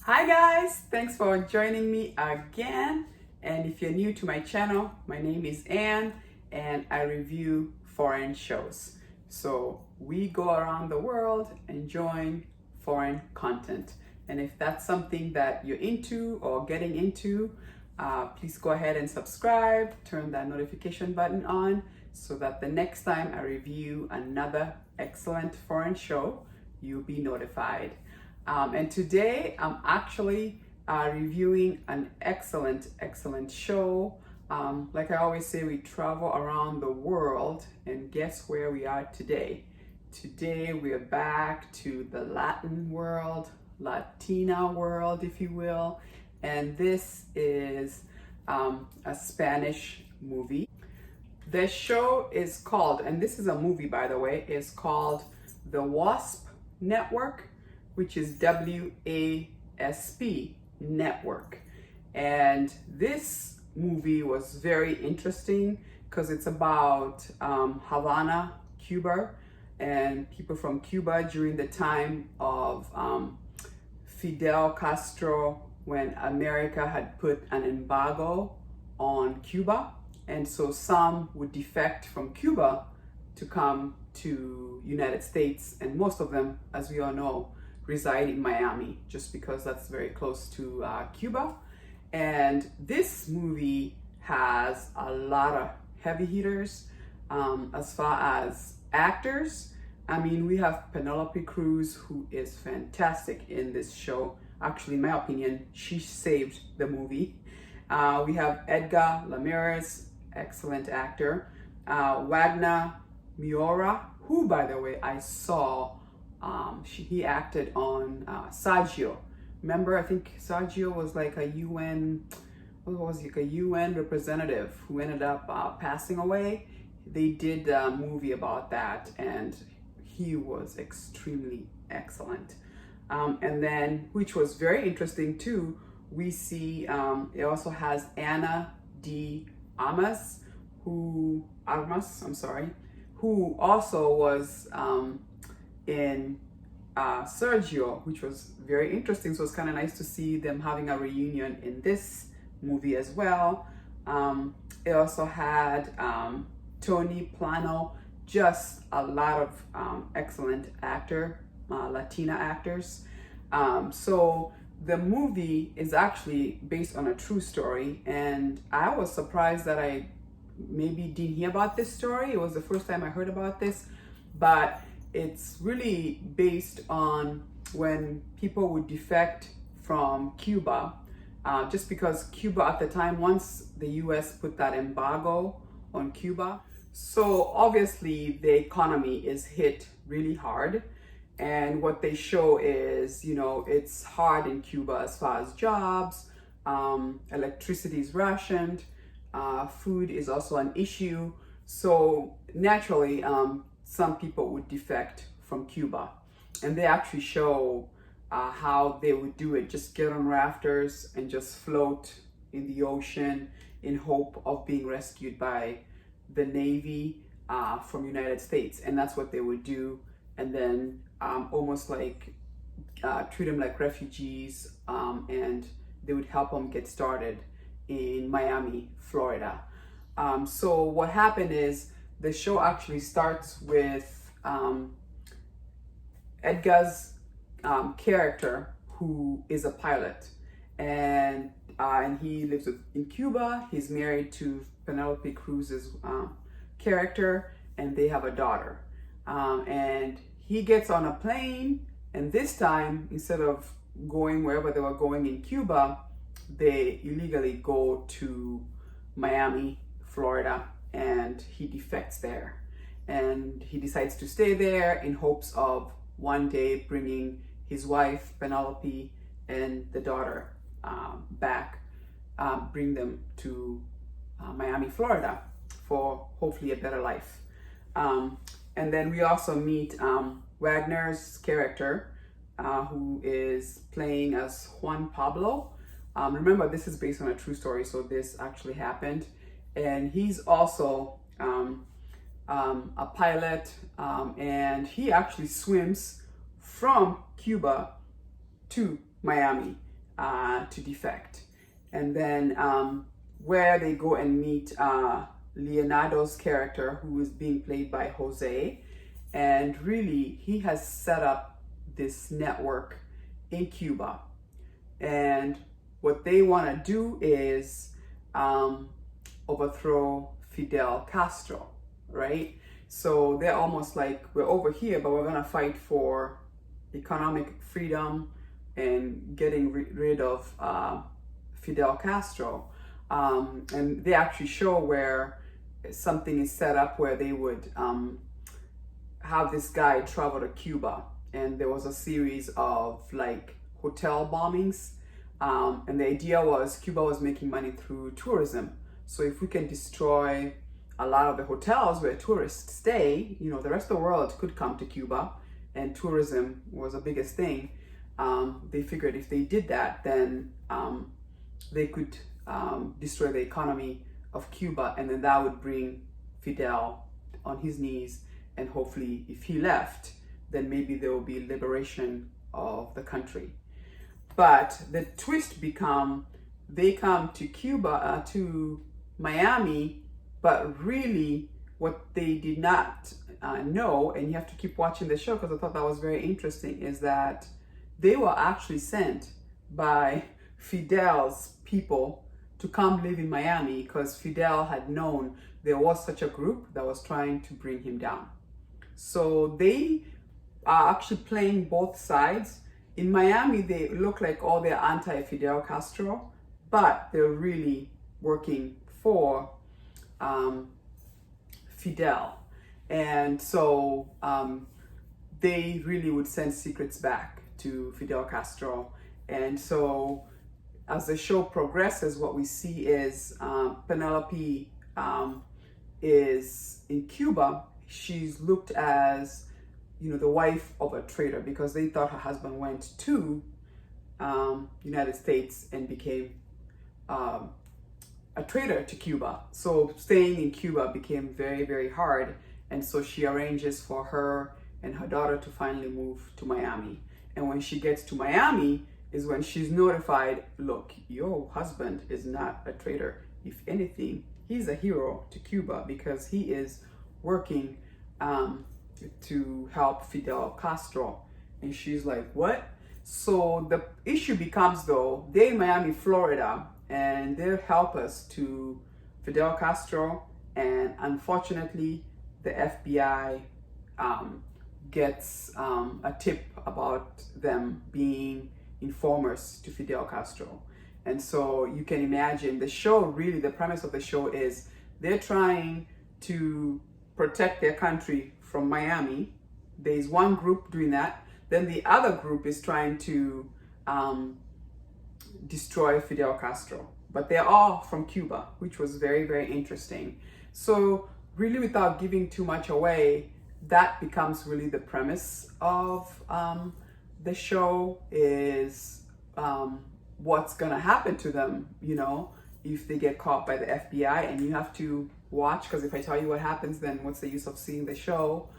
Hi guys, thanks for joining me again. And if you're new to my channel, my name is Ann and I review foreign shows. So we go around the world enjoying foreign content. And if that's something that you're into or getting into, please go ahead and subscribe, turn that notification button on so that the next time I review another excellent foreign show, you'll be notified. And today I'm actually reviewing an excellent show. Like I always say, we travel around the world, and guess where we are today? Today we're back to the Latin world, Latina world, if you will. And this is a Spanish movie. The show is called, and this is a movie by the way, is called the WASP Network, which is WASP Network. And this movie was very interesting because it's about Havana, Cuba, and people from Cuba during the time of Fidel Castro, when America had put an embargo on Cuba. And so some would defect from Cuba to come to United States, and most of them, as we all know, reside in Miami, just because that's very close to Cuba. And this movie has a lot of heavy hitters as far as actors. I mean, we have Penelope Cruz, who is fantastic in this show. Actually, in my opinion, she saved the movie. We have Edgar Ramirez, excellent actor. Wagner Miura, who, by the way, I saw he acted on Sergio. Remember, I think Sergio was like a UN, what was he, like a UN representative who ended up passing away. They did a movie about that, and he was extremely excellent. And then, which was very interesting too, we see it also has Ana de Armas, who also was in Sergio, which was very interesting. So it's kind of nice to see them having a reunion in this movie as well. It also had Tony Plano, just a lot of excellent Latina actors. So the movie is actually based on a true story, and I was surprised that I maybe didn't hear about this story. It was the first time I heard about this, but it's really based on when people would defect from Cuba, just because Cuba at the time, once the US put that embargo on Cuba, so obviously the economy is hit really hard. And what they show is, you know, it's hard in Cuba as far as jobs, electricity is rationed, food is also an issue. So naturally, some people would defect from Cuba, and they actually show how they would do it. Just get on rafters and just float in the ocean in hope of being rescued by the Navy from United States. And that's what they would do. And then almost like treat them like refugees, and they would help them get started in Miami, Florida. So what happened is the show actually starts with Edgar's character, who is a pilot, and he lives in Cuba. He's married to Penelope Cruz's character, and they have a daughter. And he gets on a plane, and this time, instead of going wherever they were going in Cuba, they illegally go to Miami, Florida, and he defects there. And he decides to stay there in hopes of one day bringing his wife, Penelope, and the daughter back, bring them to Miami, Florida for hopefully a better life. And then we also meet Wagner's character, who is playing as Juan Pablo. Remember, this is based on a true story, so this actually happened. And he's also a pilot, and he actually swims from Cuba to Miami. to defect. And then where they go and meet Leonardo's character, who is being played by Jose. And really, he has set up this network in Cuba. And what they want to do is overthrow Fidel Castro, right? So they're almost like, we're over here, but we're going to fight for economic freedom and getting rid of Fidel Castro. And they actually show where something is set up where they would have this guy travel to Cuba. And there was a series of like hotel bombings. And the idea was Cuba was making money through tourism. So if we can destroy a lot of the hotels where tourists stay, you know, the rest of the world could come to Cuba, and tourism was the biggest thing. They figured if they did that, then they could destroy the economy of Cuba, and then that would bring Fidel on his knees, and hopefully if he left, then maybe there will be liberation of the country. But the twist become, they come to Cuba, to Miami, but really what they did not know, and you have to keep watching the show because I thought that was very interesting, is that they were actually sent by Fidel's people to come live in Miami because Fidel had known there was such a group that was trying to bring him down. So they are actually playing both sides. In Miami, they look like all they're anti-Fidel Castro, but they're really working for Fidel. And so they really would send secrets back to Fidel Castro. And so as the show progresses, what we see is Penelope is in Cuba. She's looked as, you know, the wife of a traitor because they thought her husband went to United States and became a traitor to Cuba. So staying in Cuba became very, very hard. And so she arranges for her and her daughter to finally move to Miami. And when she gets to Miami is when she's notified, look, your husband is not a traitor. If anything, he's a hero to Cuba because he is working to help Fidel Castro. And she's like, what? So the issue becomes, though, they're in Miami, Florida, and they're helpers to Fidel Castro. And unfortunately, the FBI gets a tip about them being informers to Fidel Castro. And so you can imagine the show, really, the premise of the show is they're trying to protect their country from Miami. There's one group doing that. Then the other group is trying to destroy Fidel Castro. But they're all from Cuba, which was very, very interesting. So really, without giving too much away, that becomes really the premise of the show is what's gonna happen to them, you know, if they get caught by the FBI. And you have to watch, because if I tell you what happens, then what's the use of seeing the show?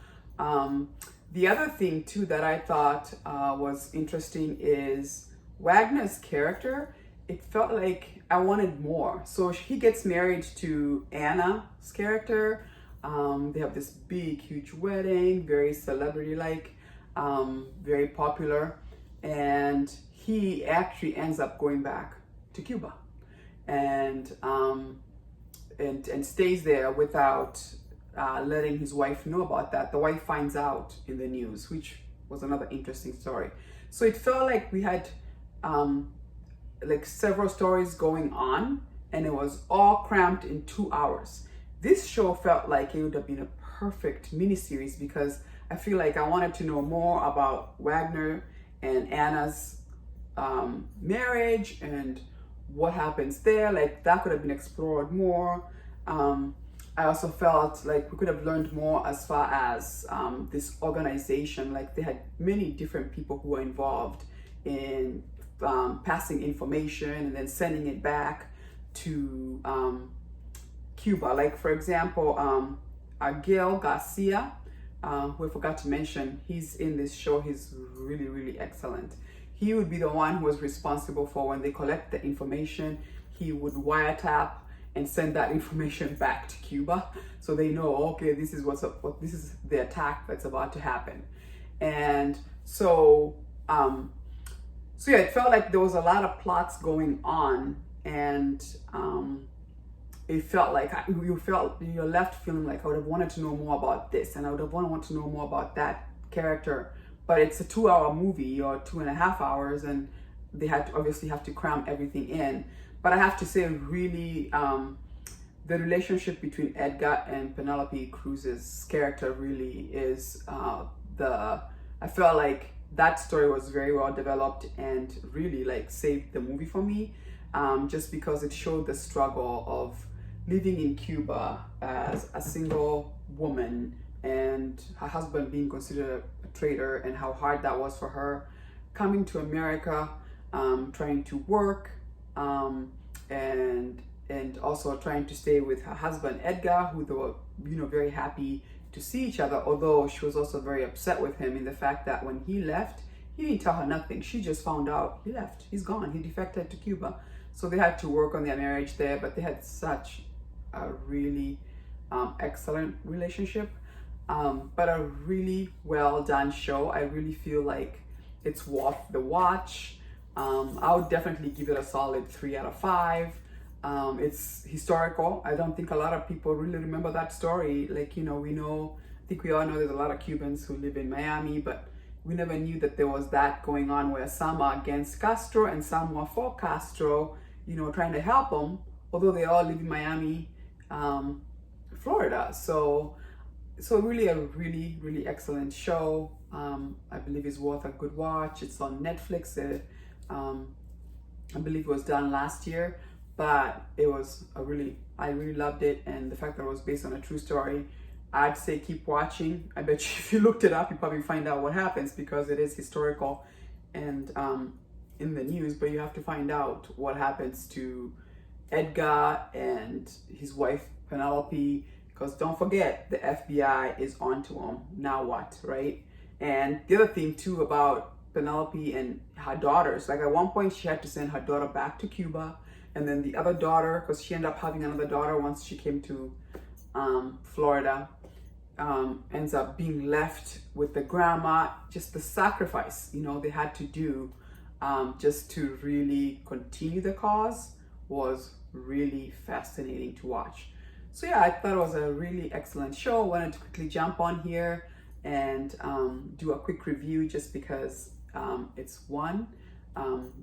The other thing too that I thought was interesting is Wagner's character. It felt like I wanted more. So he gets married to Anna's character. They have this big, huge wedding, very celebrity-like, very popular. And he actually ends up going back to Cuba and stays there without letting his wife know about that. The wife finds out in the news, which was another interesting story. So it felt like we had like several stories going on, and it was all cramped in 2 hours. This show felt like it would have been a perfect miniseries because I feel like I wanted to know more about Wagner and Anna's marriage and what happens there. Like that could have been explored more. I also felt like we could have learned more as far as this organization. Like they had many different people who were involved in passing information and then sending it back to Cuba. Like for example, Gil Garcia, who I forgot to mention, he's in this show. He's really, really excellent. he would be the one who was responsible for when they collect the information, he would wiretap and send that information back to Cuba, so they know, okay, this is this is the attack that's about to happen. And so so yeah, it felt like there was a lot of plots going on, and it felt like you're left feeling like, I would have wanted to know more about this, and I would have wanted to know more about that character. But it's a 2-hour movie, or 2.5 hours, and they had to obviously have to cram everything in. But I have to say, really, the relationship between Edgar and Penelope Cruz's character really is I felt like that story was very well developed and really like saved the movie for me, just because it showed the struggle of living in Cuba as a single woman and her husband being considered a traitor, and how hard that was for her coming to America, trying to work, and also trying to stay with her husband Edgar, who they were, very happy to see each other, although she was also very upset with him in the fact that when he left, he didn't tell her nothing. She just found out he left, he's gone, he defected to Cuba. So they had to work on their marriage there, but they had such a really excellent relationship, but a really well done show. I really feel like it's worth the watch. I would definitely give it a solid 3 out of 5. It's historical. I don't think a lot of people really remember that story. Like, I think we all know there's a lot of Cubans who live in Miami, but we never knew that there was that going on, where some are against Castro and some were for Castro, trying to help them, although they all live in Miami, Florida. So really a really, really excellent show. I believe it's worth a good watch. It's on Netflix. I believe it was done last year, but I really loved it. And the fact that it was based on a true story, I'd say keep watching. I bet you if you looked it up, you probably find out what happens, because it is historical and in the news, but you have to find out what happens to Edgar and his wife Penelope, because don't forget, the FBI is onto him. Now what, right? And the other thing too about Penelope and her daughters, like at one point she had to send her daughter back to Cuba, and then the other daughter, because she ended up having another daughter once she came to Florida, ends up being left with the grandma. Just the sacrifice they had to do just to really continue the cause was really fascinating to watch. So yeah, I thought it was a really excellent show. I wanted to quickly jump on here and do a quick review, just because it's one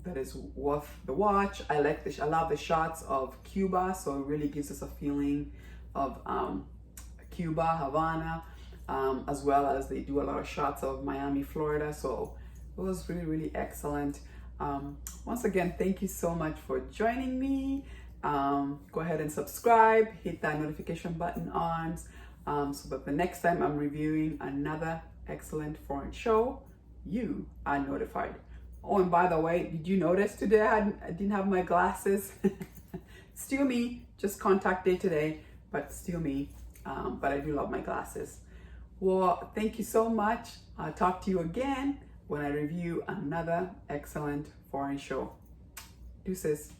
that is worth the watch. I love the shots of Cuba, so it really gives us a feeling of Cuba, Havana, as well as they do a lot of shots of Miami, Florida. So it was really, really excellent. Once again, thank you so much for joining me. Go ahead and subscribe, hit that notification button on, so that the next time I'm reviewing another excellent foreign show, you are notified. Oh, and by the way, did you notice today I didn't have my glasses? Still me, just contact day today, but still me. But I do love my glasses. Well, thank you so much. I'll talk to you again when I review another excellent foreign show. Deuces.